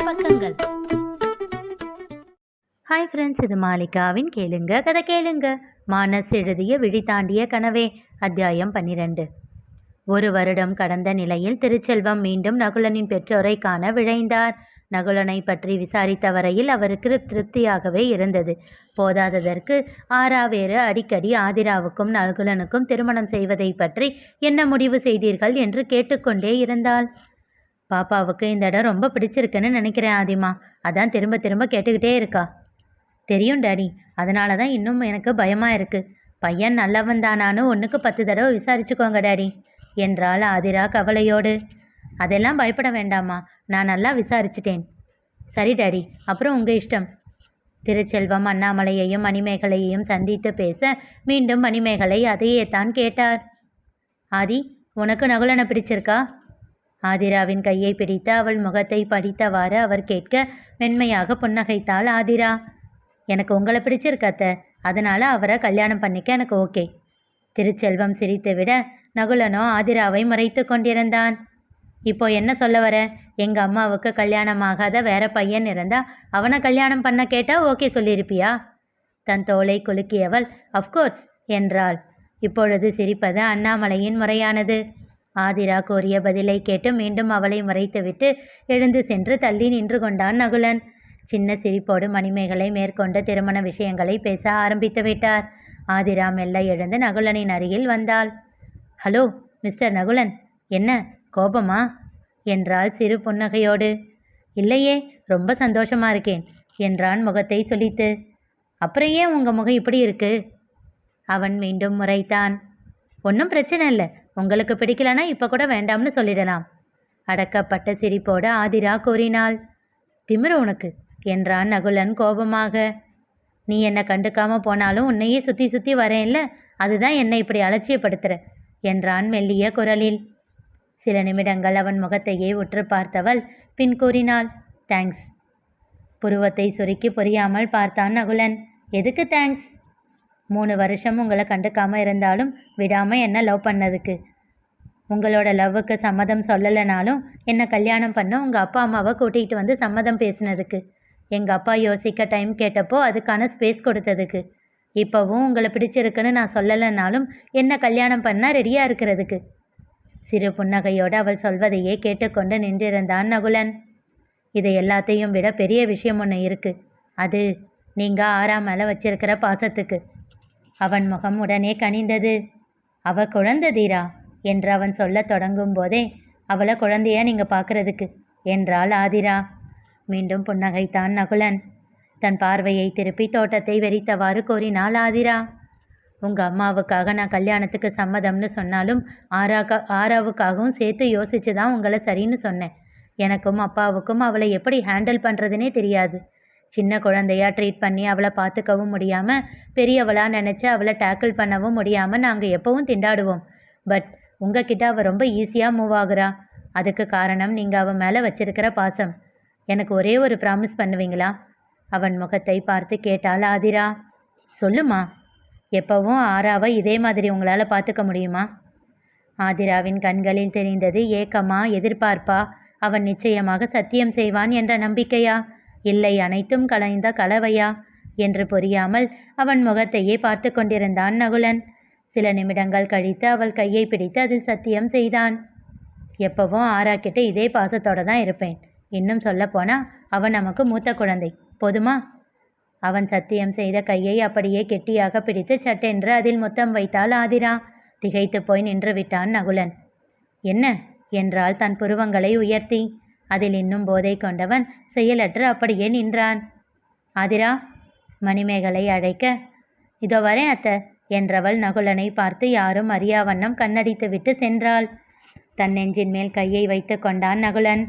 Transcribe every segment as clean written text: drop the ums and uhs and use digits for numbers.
பக்கங்கள். Hi friends, இது மாலிகாவின் கேளுங்க கதை கேளுங்க. மானஸ் எழுதிய விழி தாண்டிய கனவே, அத்தியாயம் 12. ஒரு வருடம் கடந்த நிலையில் திருச்செல்வம் மீண்டும் நகுலனின் பெற்றோரை காண விழைந்தார். நகுலனை பற்றி விசாரித்த வரையில் அவருக்கு திருப்தியாகவே இருந்தது. போதாததற்கு ஆரா வேறு அடிக்கடி ஆதிராவுக்கும் நகுலனுக்கும் திருமணம் செய்வதை பற்றி என்ன முடிவு செய்தீர்கள் என்று கேட்டுக்கொண்டே இருந்தாள். பாப்பாவுக்கு இந்த இடம் ரொம்ப பிடிச்சிருக்குன்னு நினைக்கிறேன் ஆதிமா, அதான் திரும்ப திரும்ப கேட்டுக்கிட்டே இருக்கா. தெரியும் டாடி, அதனால தான் இன்னும் எனக்கு பயமாக இருக்குது. பையன் நல்லவன் தானான்னு 1க்கு 10 தடவை விசாரிச்சுக்கோங்க டாடி என்றாள் ஆதிரா கவலையோடு. அதெல்லாம் பயப்பட வேண்டாமா, நான் நல்லா விசாரிச்சிட்டேன். சரி டாடி, அப்புறம் உங்கள் இஷ்டம். திருச்செல்வம் அண்ணாமலையையும் மணிமேகலையையும் சந்தித்து பேச மீண்டும் மணிமேகலை அதையே தான் கேட்டார். ஆதி, உனக்கு நகுலனை பிடிச்சிருக்கா? ஆதிராவின் கையை பிடித்து அவள் முகத்தை படித்தவாறு அவர் கேட்க மென்மையாக புன்னகைத்தாள் ஆதிரா. எனக்கு உங்களை பிடிச்சிருக்காத்த, அதனால் அவரை கல்யாணம் பண்ணிக்க எனக்கு ஓகே. திருச்செல்வம் சிரித்துவிட நகுலனோ ஆதிராவை மறைத்து கொண்டிருந்தான். இப்போ என்ன சொல்ல வர? எங்கள் அம்மாவுக்கு கல்யாணமாகாத வேற பையன் இருந்தா அவனை கல்யாணம் பண்ண கேட்டால் ஓகே சொல்லியிருப்பியா? தன் தோளை குலுக்கியவள் அஃப்கோர்ஸ் என்றாள். இப்பொழுது சிரிப்பது அண்ணாமலையின் முறையானது. ஆதிரா கோரிய பதிலை கேட்டு மீண்டும் அவளை மறைத்துவிட்டு எழுந்து சென்று தள்ளி நின்று கொண்டான் நகுலன். சின்ன சிரிப்போடு மணிமேகலை மேற்கொண்டு திருமண விஷயங்களை பேச ஆரம்பித்து விட்டார். ஆதிரா மெல்ல எழுந்து நகுலனின் அருகில் வந்தாள். ஹலோ மிஸ்டர் நகுலன், என்ன கோபமா என்றாள் சிறு புன்னகையோடு. இல்லையே, ரொம்ப சந்தோஷமா இருக்கேன் என்றான் முகத்தை சுளித்து. அப்புறம் ஏன் உங்கள் முகம் இப்படி இருக்கு? அவன் மீண்டும் முறைத்தான். ஒன்றும் பிரச்சனை இல்லை, உங்களுக்கு பிடிக்கலனா இப்போ கூட வேண்டாம்னு சொல்லிடலாம். அடக்கப்பட்ட சிரிப்போடு ஆதிரா கூறினாள். திமிரு உனக்கு என்றான் நகுலன் கோபமாக. நீ என்னை கண்டுக்காம போனாலும் உன்னையே சுற்றி சுற்றி வரேன்ல, அதுதான் என்னை இப்படி அலட்சியப்படுத்துற என்றான் மெல்லிய குரலில். சில நிமிடங்கள் அவன் முகத்தையே உற்று பார்த்தவள் பின் கூறினாள். தேங்க்ஸ். புருவத்தை சுருக்கி புரியாமல் பார்த்தான் நகுலன். எதுக்கு தேங்க்ஸ்? 3 வருஷம் உங்களை கண்டுக்காமல் இருந்தாலும் விடாமல் என்ன லவ் பண்ணதுக்கு. உங்களோட லவ்வுக்கு சம்மதம் சொல்லலைனாலும் என்னை கல்யாணம் பண்ண உங்கள் அப்பா அம்மாவை கூட்டிகிட்டு வந்து சம்மதம் பேசினதுக்கு. எங்கள் அப்பா யோசிக்க டைம் கேட்டப்போ அதுக்கான ஸ்பேஸ் கொடுத்ததுக்கு. இப்போவும் உங்களை பிடிச்சிருக்குன்னு நான் சொல்லலைனாலும் என்னை கல்யாணம் பண்ண ரெடியாக இருக்கிறதுக்கு. சிறு புன்னகையோடு அவள் சொல்வதையே கேட்டுக்கொண்டு நின்றிருந்தான் நகுலன். இதை எல்லாத்தையும் விட பெரிய விஷயம் ஒன்று இருக்குது. அது நீங்கள் ஆரா மேலே வச்சிருக்கிற பாசத்துக்கு. அவன் முகம் உடனே கனிந்தது. அவ குழந்தை தீரா என்று அவன் சொல்ல தொடங்கும் போதே அவளை குழந்தையா நீங்கள் பார்க்கறதுக்கு என்றாள் ஆதிரா. மீண்டும் புன்னகைத்தான் நகுலன். தன் பார்வையை திருப்பி தோட்டத்தை வெறித்தவாறு கூறினாள் ஆதிரா. உங்கள் அம்மாவுக்காக நான் கல்யாணத்துக்கு சம்மதம்னு சொன்னாலும் ஆராவுக்காகவும் சேர்த்து யோசித்து தான் உங்களை சரின்னு சொன்னேன். எனக்கும் அப்பாவுக்கும் அவளை எப்படி ஹேண்டில் பண்ணுறதுனே தெரியாது. சின்ன குழந்தையா ட்ரீட் பண்ணி அவளை பார்த்துக்கவும் முடியாமல், பெரியவளாக நினச்சி அவளை டேக்கிள் பண்ணவும் முடியாமல் நாங்கள் எப்போவும் திண்டாடுவோம். பட் உங்ககிட்ட அவள் ரொம்ப ஈஸியாக மூவ் ஆகுறா. அதுக்கு காரணம் நீங்கள் அவன் மேலே வச்சிருக்கிற பாசம். எனக்கு ஒரே ஒரு ப்ராமிஸ் பண்ணுவீங்களா? அவன் முகத்தை பார்த்து கேட்டாள் ஆதிரா. சொல்லுமா. எப்போவும் ஆராவை இதே மாதிரி உங்களால் பார்த்துக்க முடியுமா? ஆதிராவின் கண்களில் தெரிந்தது ஏக்கமா, எதிர்பார்ப்பா? அவன் நிச்சயமாக சத்தியம் செய்வான் என்ற நம்பிக்கையா, இல்லை அனைத்தும் கலைந்த கலவையா என்று புரியாமல் அவன் முகத்தையே பார்த்து கொண்டிருந்தான் நகுலன். சில நிமிடங்கள் கழித்து அவள் கையை பிடித்து அதில் சத்தியம் செய்தான். எப்பவும் ஆராக்கிட்ட இதே பாசத்தோடு தான் இருப்பேன். இன்னும் சொல்லப்போனால் அவன் நமக்கு மூத்த குழந்தை. போதுமா? அவன் சத்தியம் செய்த கையை அப்படியே கெட்டியாக பிடித்து சட்டென்று அதில் முத்தம் வைத்தாள் ஆதிரா. திகைத்து போய் நின்று விட்டான் நகுலன். என்ன என்றால் தன் புருவங்களை உயர்த்தி. அதில் இன்னும் போதை கொண்டவன் செயலற்று அப்படியே நின்றான். ஆதிரா, மணிமேகலை அழைக்க, இதோ வரேன் அத்தை என்றவள் நகுலனை பார்த்து யாரும் அறியாவண்ணம் கண்ணடித்து விட்டு சென்றாள். தன் நெஞ்சின் மேல் கையை வைத்து கொண்டான் நகுலன்.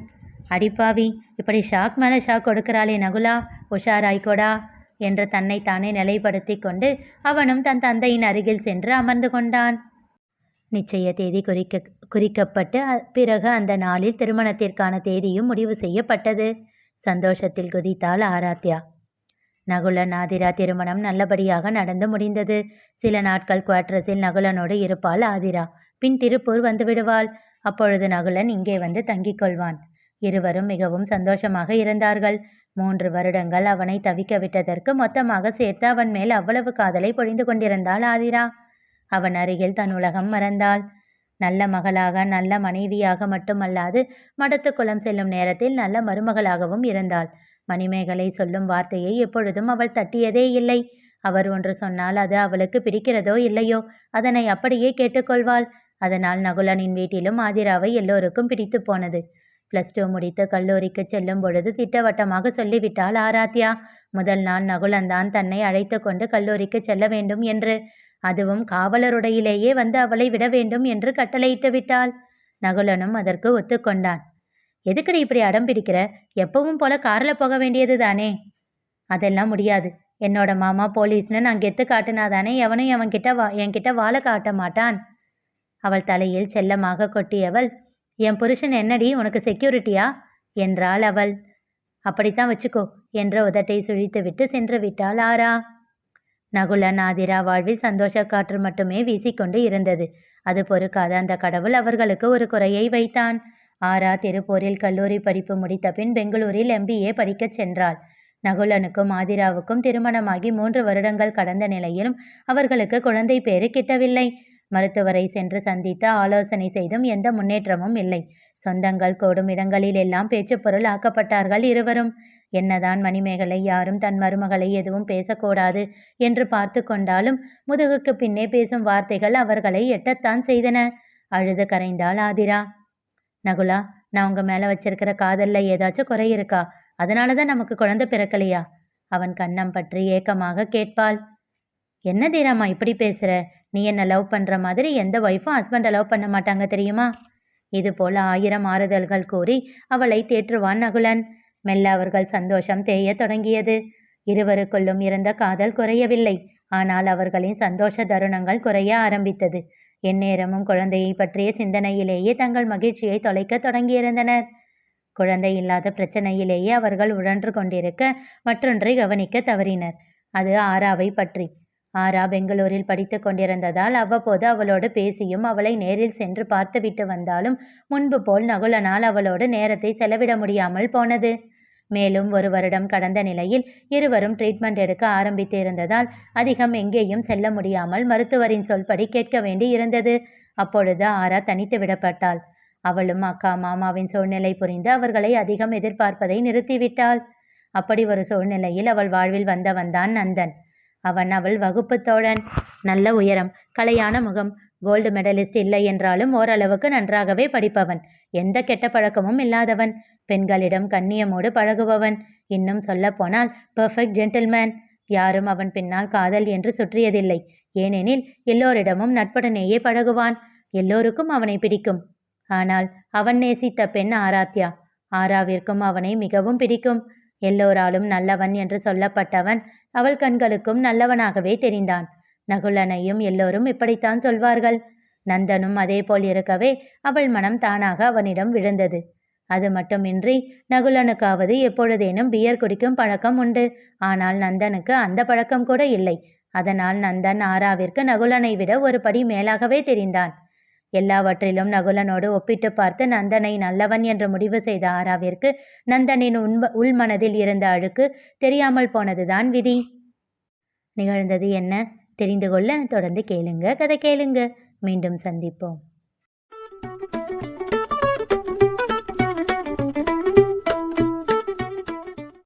அடிப்பாவி, இப்படி ஷாக் மேலே ஷாக் கொடுக்கிறாளே நகுலா, உஷாராய்கொடா என்று தன்னைத்தானே நிலைப்படுத்தி கொண்டு அவனும் தன் தந்தையின் அருகில் சென்று அமர்ந்து கொண்டான். நிச்சய தேதி குறிக்கப்பட்டு பிறகு அந்த நாளில் திருமணத்திற்கான தேதியும் முடிவு செய்யப்பட்டது. சந்தோஷத்தில் குதித்தாள் ஆராத்யா. நகுலன் ஆதிரா திருமணம் நல்லபடியாக நடந்து முடிந்தது. சில நாட்கள் குவார்ட்ரஸில் நகுலனோடு இருப்பாள் ஆதிரா. பின் திருப்பூர் வந்து விடுவாள். அப்பொழுது நகுலன் இங்கே வந்து தங்கிக் கொள்வான். இருவரும் மிகவும் சந்தோஷமாக இருந்தார்கள். 3 வருடங்கள் அவனை தவிக்க விட்டதற்கு மொத்தமாக சேர்த்து அவன் மேல் அவ்வளவு காதலை பொழிந்து கொண்டிருந்தாள் ஆதிரா. அவன் அருகில் தன் உலகம் மறந்தாள். நல்ல மகளாக, நல்ல மனைவியாக மட்டுமல்லாது மடத்து குளம் செல்லும் நேரத்தில் நல்ல மருமகளாகவும் இருந்தாள். மணிமேகலை சொல்லும் வார்த்தையை எப்பொழுதும் அவள் தட்டியதே இல்லை. அவர் ஒன்று சொன்னால் அது அவளுக்கு பிடிக்கிறதோ இல்லையோ அதனை அப்படியே கேட்டுக்கொள்வாள். அதனால் நகுலனின் வீட்டிலும் ஆதிராவை எல்லோருக்கும் பிடித்து போனது. +2 முடித்து கல்லூரிக்கு செல்லும் பொழுது திட்டவட்டமாக சொல்லிவிட்டாள் ஆராத்யா. முதல் நாள் நகுலன்தான் தன்னை அழைத்து கொண்டு கல்லூரிக்கு செல்ல வேண்டும் என்று. அதுவும் காவலருடையிலேயே வந்து அவளை விட வேண்டும் என்று கட்டளையிட்டு விட்டாள். நகுலனும் அதற்கு ஒத்துக்கொண்டான். எதுக்கடி இப்படி அடம் பிடிக்கிற? எப்பவும் போல கார்ல போக வேண்டியது தானே? அதெல்லாம் முடியாது. என்னோட மாமா போலீஸ்னு நான் கெத்து காட்டினாதானே எவனும் என்கிட்ட வாழை காட்ட மாட்டான். அவள் தலையில் செல்லமாக கொட்டியவள், என் புருஷன் என்னடி உனக்கு செக்யூரிட்டியா என்றாள் அவள். அப்படித்தான் வச்சுக்கோ என்ற உதட்டை சுழித்துவிட்டு சென்று விட்டாள் ஆரா. நகுலன் ஆதிரா வாழ்வில் சந்தோஷ காற்று மட்டுமே வீசிக்கொண்டு இருந்தது. அது பொறுக்காத அந்த கடவுள் அவர்களுக்கு ஒரு குறையை வைத்தான். ஆரா திருப்பூரில் கல்லூரி படிப்பு முடித்த பின் பெங்களூரில் MBA படிக்கச் சென்றாள். நகுலனுக்கும் ஆதிராவுக்கும் திருமணமாகி 3 வருடங்கள் கடந்த நிலையிலும் அவர்களுக்கு குழந்தை பேறு கிட்டவில்லை. மருத்துவரை சென்று சந்தித்து ஆலோசனை செய்தும் எந்த முன்னேற்றமும் இல்லை. சொந்தங்கள் கூடும் இடங்களில் எல்லாம் பேச்சுப்பொருள் ஆக்கப்பட்டார்கள் இருவரும். என்னதான் மணிமேகலை யாரும் தன் மருமகளை எதுவும் பேசக்கூடாது என்று பார்த்து கொண்டாலும் முதுகுக்கு பின்னே பேசும் வார்த்தைகள் அவர்களை எட்டத்தான் செய்தன. அழுது கரைந்தாள் ஆதிரா. நகுலா, நான் உங்க மேல வச்சிருக்கிற காதல்ல ஏதாச்சும் குறை இருக்கா? அதனாலதான் நமக்கு குழந்தை பிறக்கலையா? அவன் கன்னம் பற்றி ஏக்கமாக கேட்பாள். என்ன தீராமா இப்படி பேசுற? நீ என்ன லவ் பண்ற மாதிரி எந்த ஒய்ஃபும் ஹஸ்பண்டை லவ் பண்ண மாட்டாங்க தெரியுமா? இது போல 1000 ஆறுதல்கள் கூறி அவளை தேற்றுவான் நகுலன். மெல்ல அவர்கள் சந்தோஷம் தேய தொடங்கியது. இருவருக்குள்ளும் இருந்த காதல் குறையவில்லை. ஆனால் அவர்களின் சந்தோஷ தருணங்கள் குறைய ஆரம்பித்தது. எந்நேரமும் குழந்தையை பற்றிய சிந்தனையிலேயே தங்கள் மகிழ்ச்சியை தொலைக்க தொடங்கியிருந்தனர். குழந்தை இல்லாத பிரச்சனையிலேயே அவர்கள் உழன்று கொண்டிருக்க மற்றொன்றை கவனிக்க தவறினர். அது ஆராவை பற்றி. ஆரா பெங்களூரில் படித்து கொண்டிருந்ததால் அவ்வப்போது அவளோடு பேசியும் அவளை நேரில் சென்று பார்த்துவிட்டு வந்தாலும் முன்பு போல் நகுலனால் அவளோடு நேரத்தை செலவிட முடியாமல் போனது. மேலும் 1 வருடம் கடந்த நிலையில் இருவரும் ட்ரீட்மெண்ட் எடுக்க ஆரம்பித்து இருந்ததால் அதிகம் எங்கேயும் செல்ல முடியாமல் மருத்துவரின் சொல்படி கேட்க வேண்டி இருந்தது. அப்பொழுது ஆரா தனித்து விடப்பட்டாள். அவளும் அக்கா மாமாவின் சூழ்நிலை புரிந்து அவர்களை அதிகம் எதிர்பார்ப்பதை நிறுத்திவிட்டாள். அப்படி ஒரு சூழ்நிலையில் அவள் வாழ்வில் வந்தவன்தான் நந்தன். அவன் அவள் வகுப்பு தோழன். நல்ல உயரம், கலையான முகம், கோல்டு மெடலிஸ்ட் இல்லை என்றாலும் ஓரளவுக்கு நன்றாகவே படிப்பவன், எந்த கெட்ட பழக்கமும் இல்லாதவன், பெண்களிடம் கண்ணியமோடு பழகுபவன், இன்னும் சொல்ல போனால் பெர்ஃபெக்ட் ஜென்டில்மேன். யாரும் அவன் பின்னால் காதல் என்று சுற்றியதில்லை. ஏனெனில் எல்லோரிடமும் நட்புடனேயே பழகுவான். எல்லோருக்கும் அவனை பிடிக்கும். ஆனால் அவன் நேசித்த பெண் ஆராத்யா. ஆராவிற்கும் அவனை மிகவும் பிடிக்கும். எல்லோராலும் நல்லவன் என்று சொல்லப்பட்டவன் அவள் கண்களுக்கும் நல்லவனாகவே தெரிந்தான். நகுலனையும் எல்லோரும் இப்படித்தான் சொல்வார்கள். நந்தனும் அதே போல் இருக்கவே அவள் மனம் தானாக அவனிடம் விழுந்தது. அது மட்டுமின்றி நகுலனுக்காவது எப்பொழுதேனும் பியர் குடிக்கும் பழக்கம் உண்டு. ஆனால் நந்தனுக்கு அந்த பழக்கம் கூட இல்லை. அதனால் நந்தன் ஆராவிற்கு நகுலனை விட ஒரு படி மேலாகவே தெரிந்தான். எல்லாவற்றிலும் நகுலனோடு ஒப்பிட்டு பார்த்து நந்தனை நல்லவன் என்று முடிவு செய்த ஆராவிற்கு நந்தனின் உள்மனதில் இருந்த அழுக்கு தெரியாமல் போனதுதான் விதி. நிகழ்ந்தது என்ன தெரிந்து கொள்ள தொடர்ந்து கேளுங்க. கதை கேளுங்க. மீண்டும் சந்திப்போம்.